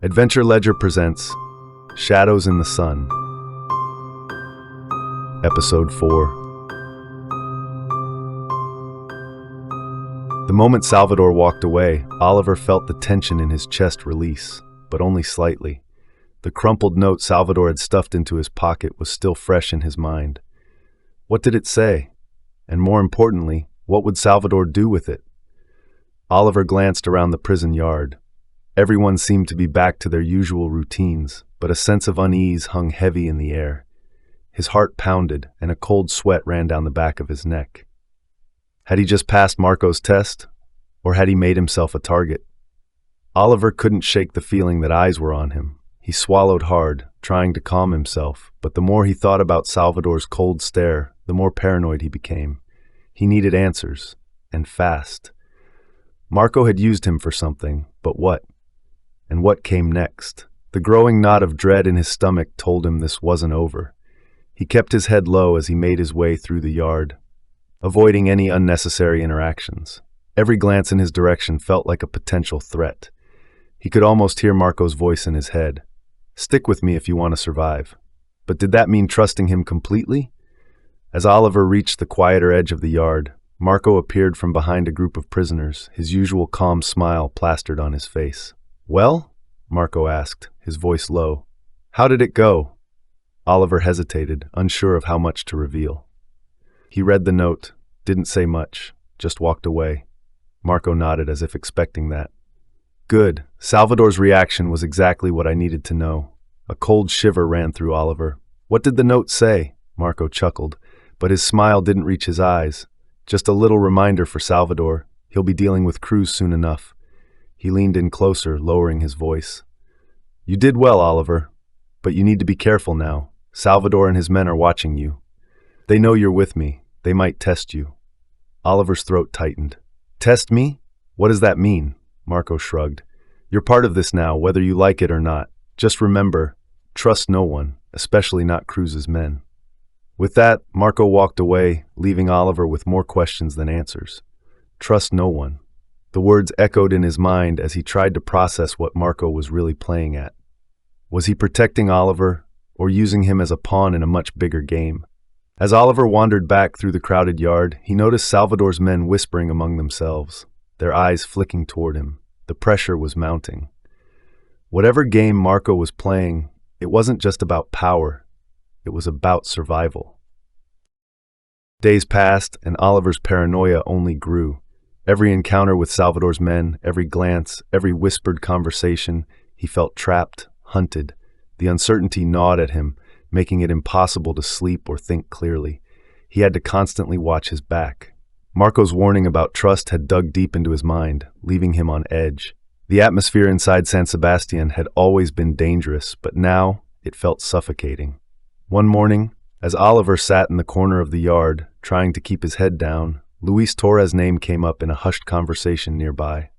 Adventure Ledger presents Shadows in the Sun, Episode 4. The moment Salvador walked away, Oliver felt the tension in his chest release, but only slightly. The crumpled note Salvador had stuffed into his pocket was still fresh in his mind. What did it say? And more importantly, what would Salvador do with it? Oliver glanced around the prison yard. Everyone seemed to be back to their usual routines, but a sense of unease hung heavy in the air. His heart pounded, and a cold sweat ran down the back of his neck. Had he just passed Marco's test, or had he made himself a target? Oliver couldn't shake the feeling that eyes were on him. He swallowed hard, trying to calm himself, but the more he thought about Salvador's cold stare, the more paranoid he became. He needed answers, and fast. Marco had used him for something, but what? And what came next? The growing knot of dread in his stomach told him this wasn't over. He kept his head low as he made his way through the yard, avoiding any unnecessary interactions. Every glance in his direction felt like a potential threat. He could almost hear Marco's voice in his head. "Stick with me if you want to survive." But did that mean trusting him completely? As Oliver reached the quieter edge of the yard, Marco appeared from behind a group of prisoners, his usual calm smile plastered on his face. "Well?" Marco asked, his voice low. "How did it go?" Oliver hesitated, unsure of how much to reveal. He read the note, didn't say much, just walked away. Marco nodded as if expecting that. Good. Salvador's reaction was exactly what I needed to know. A cold shiver ran through Oliver. "What did the note say?" Marco chuckled, but his smile didn't reach his eyes. Just a little reminder for Salvador. He'll be dealing with Cruz soon enough. He leaned in closer, lowering his voice. "You did well, Oliver, but you need to be careful now. Salvador and his men are watching you. They know you're with me. They might test you." Oliver's throat tightened. "Test me? What does that mean?" Marco shrugged. "You're part of this now, whether you like it or not. Just remember, trust no one, especially not Cruz's men." With that, Marco walked away, leaving Oliver with more questions than answers. Trust no one. The words echoed in his mind as he tried to process what Marco was really playing at. Was he protecting Oliver, or using him as a pawn in a much bigger game? As Oliver wandered back through the crowded yard, he noticed Salvador's men whispering among themselves, their eyes flicking toward him. The pressure was mounting. Whatever game Marco was playing, it wasn't just about power, it was about survival. Days passed, and Oliver's paranoia only grew. Every encounter with Salvador's men, every glance, every whispered conversation, he felt trapped, hunted. The uncertainty gnawed at him, making it impossible to sleep or think clearly. He had to constantly watch his back. Marco's warning about trust had dug deep into his mind, leaving him on edge. The atmosphere inside San Sebastián had always been dangerous, but now it felt suffocating. One morning, as Oliver sat in the corner of the yard, trying to keep his head down, Luis Torres' name came up in a hushed conversation nearby.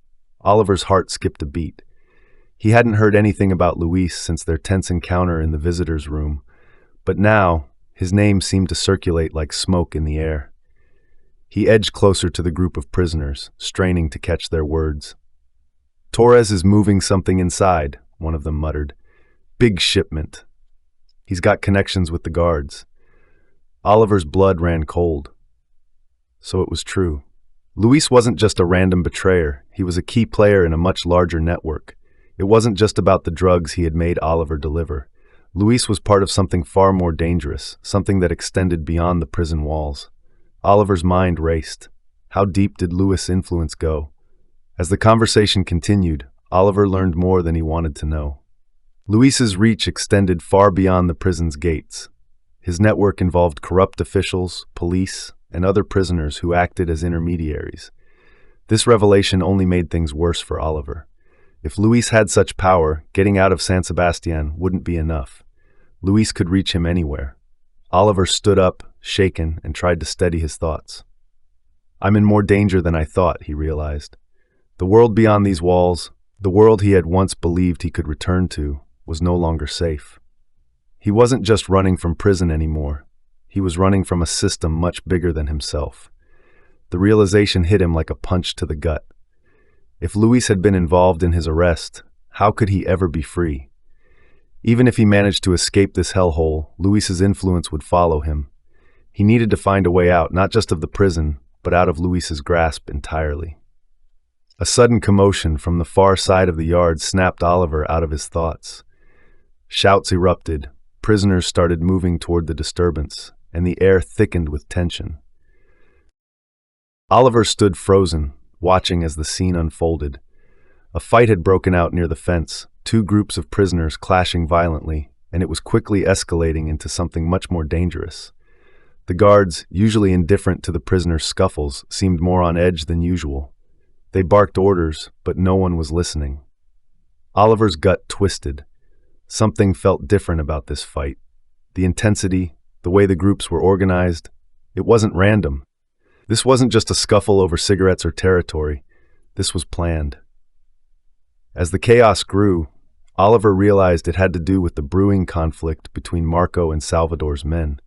Oliver's heart skipped a beat. He hadn't heard anything about Luis since their tense encounter in the visitor's room, but now his name seemed to circulate like smoke in the air. He edged closer to the group of prisoners, straining to catch their words. "Torres is moving something inside," one of them muttered. "Big shipment. He's got connections with the guards." Oliver's blood ran cold. So it was true. Luis wasn't just a random betrayer, he was a key player in a much larger network. It wasn't just about the drugs he had made Oliver deliver. Luis was part of something far more dangerous, something that extended beyond the prison walls. Oliver's mind raced. How deep did Luis' influence go? As the conversation continued, Oliver learned more than he wanted to know. Luis's reach extended far beyond the prison's gates. His network involved corrupt officials, police, and other prisoners who acted as intermediaries. This revelation only made things worse for Oliver. If Luis had such power, getting out of San Sebastián wouldn't be enough. Luis could reach him anywhere. Oliver stood up, shaken, and tried to steady his thoughts. "I'm in more danger than I thought," he realized. The world beyond these walls, the world he had once believed he could return to, was no longer safe. He wasn't just running from prison anymore. He was running from a system much bigger than himself. The realization hit him like a punch to the gut. If Luis had been involved in his arrest, How could he ever be free? Even if he managed to escape this hellhole, Luis's influence would follow him. He needed to find a way out, not just of the prison, but out of Luis's grasp entirely. A sudden commotion from the far side of the yard snapped Oliver out of his thoughts. Shouts erupted, prisoners started moving toward the disturbance, and the air thickened with tension. Oliver stood frozen, watching as the scene unfolded. A fight had broken out near the fence, two groups of prisoners clashing violently, and it was quickly escalating into something much more dangerous. The guards, usually indifferent to the prisoners' scuffles, seemed more on edge than usual. They barked orders, but no one was listening. Oliver's gut twisted. Something felt different about this fight. The intensity, the way the groups were organized, it wasn't random. This wasn't just a scuffle over cigarettes or territory. This was planned. As the chaos grew, Oliver realized it had to do with the brewing conflict between Marco and Salvador's men.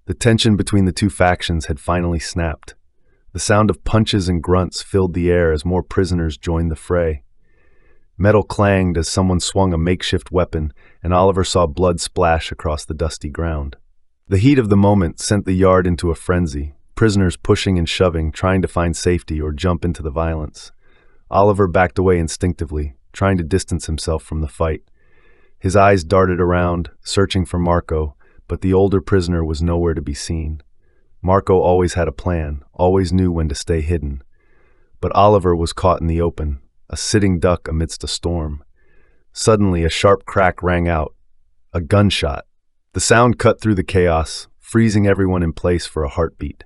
The tension between the two factions had finally snapped. The sound of punches and grunts filled the air as more prisoners joined the fray. Metal clanged as someone swung a makeshift weapon, and Oliver saw blood splash across the dusty ground. The heat of the moment sent the yard into a frenzy, prisoners pushing and shoving, trying to find safety or jump into the violence. Oliver backed away instinctively, trying to distance himself from the fight. His eyes darted around, searching for Marco, but the older prisoner was nowhere to be seen. Marco always had a plan, always knew when to stay hidden. But Oliver was caught in the open, a sitting duck amidst a storm. Suddenly, a sharp crack rang out. A gunshot. The sound cut through the chaos, freezing everyone in place for a heartbeat.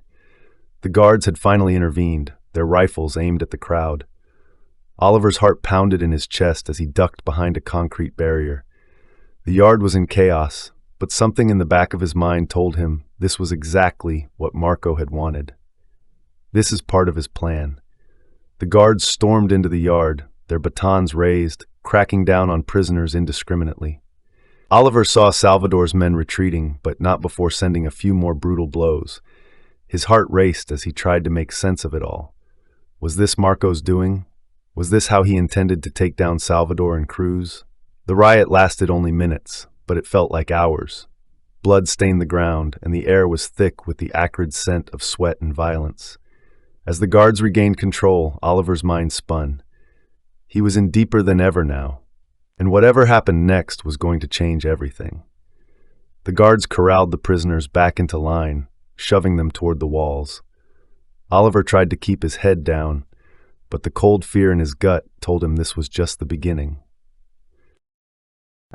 The guards had finally intervened, their rifles aimed at the crowd. Oliver's heart pounded in his chest as he ducked behind a concrete barrier. The yard was in chaos, but something in the back of his mind told him this was exactly what Marco had wanted. This is part of his plan. The guards stormed into the yard, their batons raised, cracking down on prisoners indiscriminately. Oliver saw Salvador's men retreating, but not before sending a few more brutal blows. His heart raced as he tried to make sense of it all. Was this Marco's doing? Was this how he intended to take down Salvador and Cruz? The riot lasted only minutes, but it felt like hours. Blood stained the ground, and the air was thick with the acrid scent of sweat and violence. As the guards regained control, Oliver's mind spun. He was in deeper than ever now, and whatever happened next was going to change everything. The guards corralled the prisoners back into line, shoving them toward the walls. Oliver tried to keep his head down, but the cold fear in his gut told him this was just the beginning.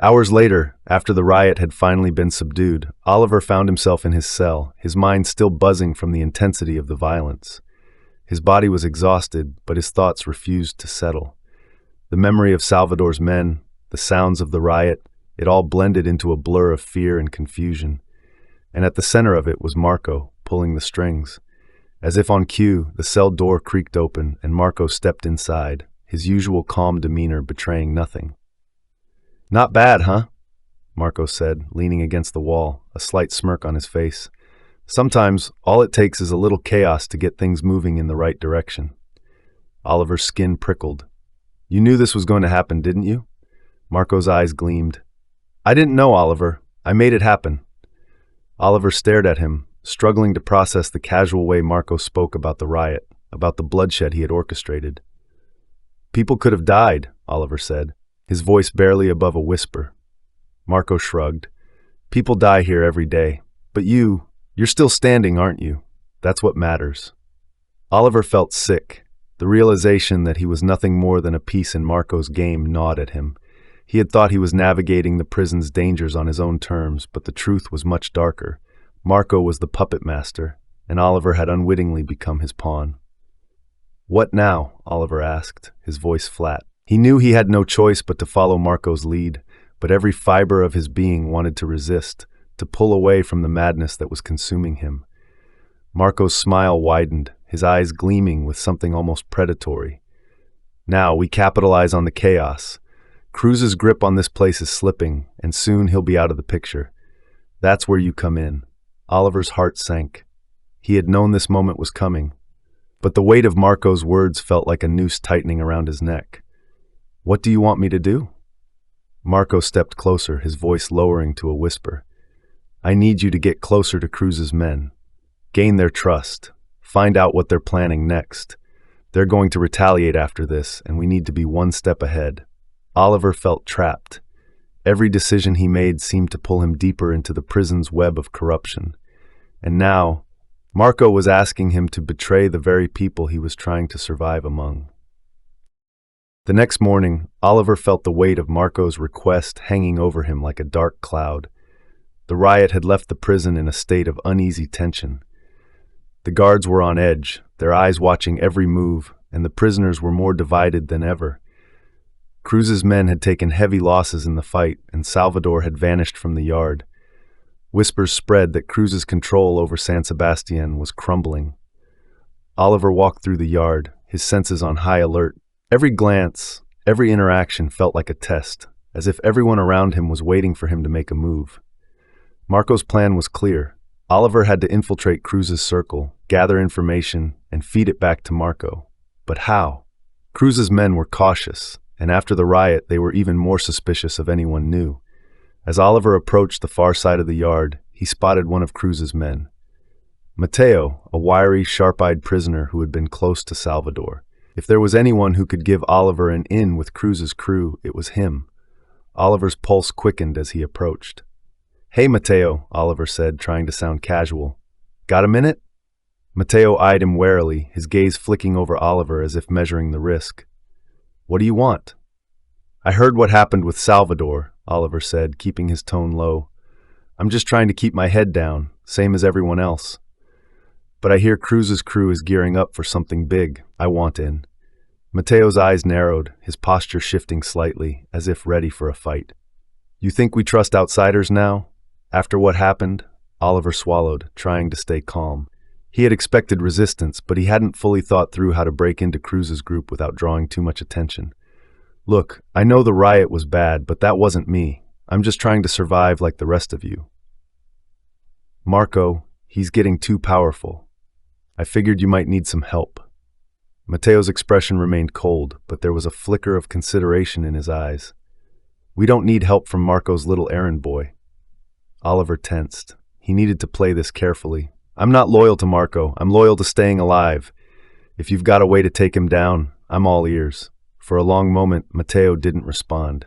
Hours later, after the riot had finally been subdued, Oliver found himself in his cell, his mind still buzzing from the intensity of the violence. His body was exhausted, but his thoughts refused to settle. The memory of Salvador's men, the sounds of the riot, it all blended into a blur of fear and confusion. And at the center of it was Marco, pulling the strings. As if on cue, the cell door creaked open and Marco stepped inside, his usual calm demeanor betraying nothing. "Not bad, huh?" Marco said, leaning against the wall, a slight smirk on his face. "Sometimes all it takes is a little chaos to get things moving in the right direction." Oliver's skin prickled. "You knew this was going to happen, didn't you?" Marco's eyes gleamed. "I didn't know, Oliver. I made it happen." Oliver stared at him, struggling to process the casual way Marco spoke about the riot, about the bloodshed he had orchestrated. "People could have died," Oliver said, his voice barely above a whisper. Marco shrugged. "People die here every day. But you're still standing, aren't you? That's what matters." Oliver felt sick. The realization that he was nothing more than a piece in Marco's game gnawed at him. He had thought he was navigating the prison's dangers on his own terms, but the truth was much darker. Marco was the puppet master, and Oliver had unwittingly become his pawn. "What now?" Oliver asked, his voice flat. He knew he had no choice but to follow Marco's lead, but every fiber of his being wanted to resist, to pull away from the madness that was consuming him. Marco's smile widened, his eyes gleaming with something almost predatory. "Now we capitalize on the chaos. Cruz's grip on this place is slipping, and soon he'll be out of the picture. That's where you come in." Oliver's heart sank. He had known this moment was coming, but the weight of Marco's words felt like a noose tightening around his neck. What do you want me to do? Marco stepped closer, his voice lowering to a whisper. I need you to get closer to Cruz's men. Gain their trust. Find out what they're planning next. They're going to retaliate after this, and we need to be one step ahead. Oliver felt trapped. Every decision he made seemed to pull him deeper into the prison's web of corruption. And now, Marco was asking him to betray the very people he was trying to survive among. The next morning, Oliver felt the weight of Marco's request hanging over him like a dark cloud. The riot had left the prison in a state of uneasy tension. The guards were on edge, their eyes watching every move, and the prisoners were more divided than ever. Cruz's men had taken heavy losses in the fight, and Salvador had vanished from the yard. Whispers spread that Cruz's control over San Sebastián was crumbling. Oliver walked through the yard, his senses on high alert. Every glance, every interaction felt like a test, as if everyone around him was waiting for him to make a move. Marco's plan was clear. Oliver had to infiltrate Cruz's circle, gather information, and feed it back to Marco. But how? Cruz's men were cautious, and after the riot they were even more suspicious of anyone new. As Oliver approached the far side of the yard, he spotted one of Cruz's men. Mateo, a wiry, sharp-eyed prisoner who had been close to Salvador. If there was anyone who could give Oliver an in with Cruz's crew, it was him. Oliver's pulse quickened as he approached. Hey, Mateo, Oliver said, trying to sound casual. Got a minute? Mateo eyed him warily, his gaze flicking over Oliver as if measuring the risk. What do you want? I heard what happened with Salvador, Oliver said, keeping his tone low. I'm just trying to keep my head down, same as everyone else. But I hear Cruz's crew is gearing up for something big. I want in. Mateo's eyes narrowed, his posture shifting slightly, as if ready for a fight. You think we trust outsiders now? After what happened? Oliver swallowed, trying to stay calm. He had expected resistance, but he hadn't fully thought through how to break into Cruz's group without drawing too much attention. Look, I know the riot was bad, but that wasn't me. I'm just trying to survive like the rest of you. Marco, he's getting too powerful. I figured you might need some help. Mateo's expression remained cold, but there was a flicker of consideration in his eyes. We don't need help from Marco's little errand boy. Oliver tensed. He needed to play this carefully. I'm not loyal to Marco. I'm loyal to staying alive. If you've got a way to take him down, I'm all ears. For a long moment, Mateo didn't respond.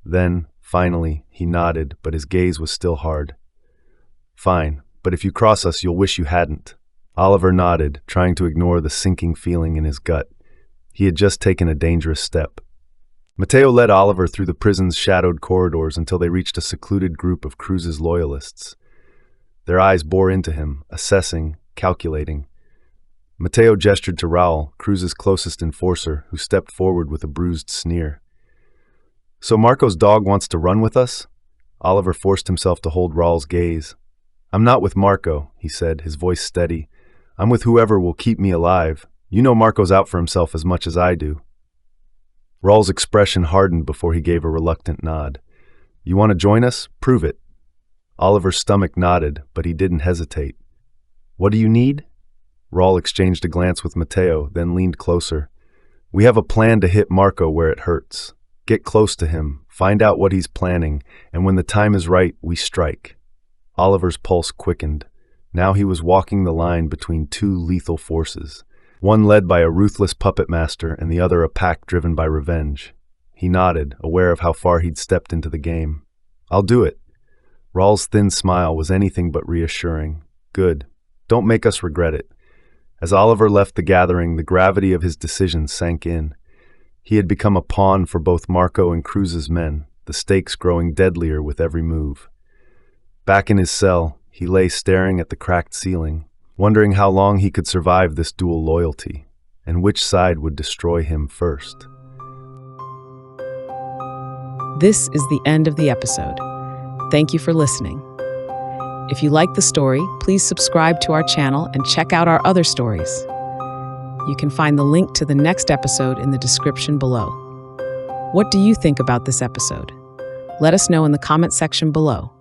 Then, finally, he nodded, but his gaze was still hard. Fine, but if you cross us, you'll wish you hadn't. Oliver nodded, trying to ignore the sinking feeling in his gut. He had just taken a dangerous step. Mateo led Oliver through the prison's shadowed corridors until they reached a secluded group of Cruz's loyalists. Their eyes bore into him, assessing, calculating. Mateo gestured to Raul, Cruz's closest enforcer, who stepped forward with a bruised sneer. So Marco's dog wants to run with us? Oliver forced himself to hold Raul's gaze. I'm not with Marco, he said, his voice steady. I'm with whoever will keep me alive. You know Marco's out for himself as much as I do. Raul's expression hardened before he gave a reluctant nod. You want to join us? Prove it. Oliver's stomach nodded, but he didn't hesitate. What do you need? Raul exchanged a glance with Mateo, then leaned closer. We have a plan to hit Marco where it hurts. Get close to him, find out what he's planning, and when the time is right, we strike. Oliver's pulse quickened. Now he was walking the line between two lethal forces, one led by a ruthless puppet master and the other a pack driven by revenge. He nodded, aware of how far he'd stepped into the game. I'll do it. Raul's thin smile was anything but reassuring. Good. Don't make us regret it. As Oliver left the gathering, the gravity of his decision sank in. He had become a pawn for both Marco and Cruz's men, the stakes growing deadlier with every move. Back in his cell, he lay staring at the cracked ceiling, wondering how long he could survive this dual loyalty, and which side would destroy him first. This is the end of the episode. Thank you for listening. If you like the story, please subscribe to our channel and check out our other stories. You can find the link to the next episode in the description below. What do you think about this episode? Let us know in the comment section below.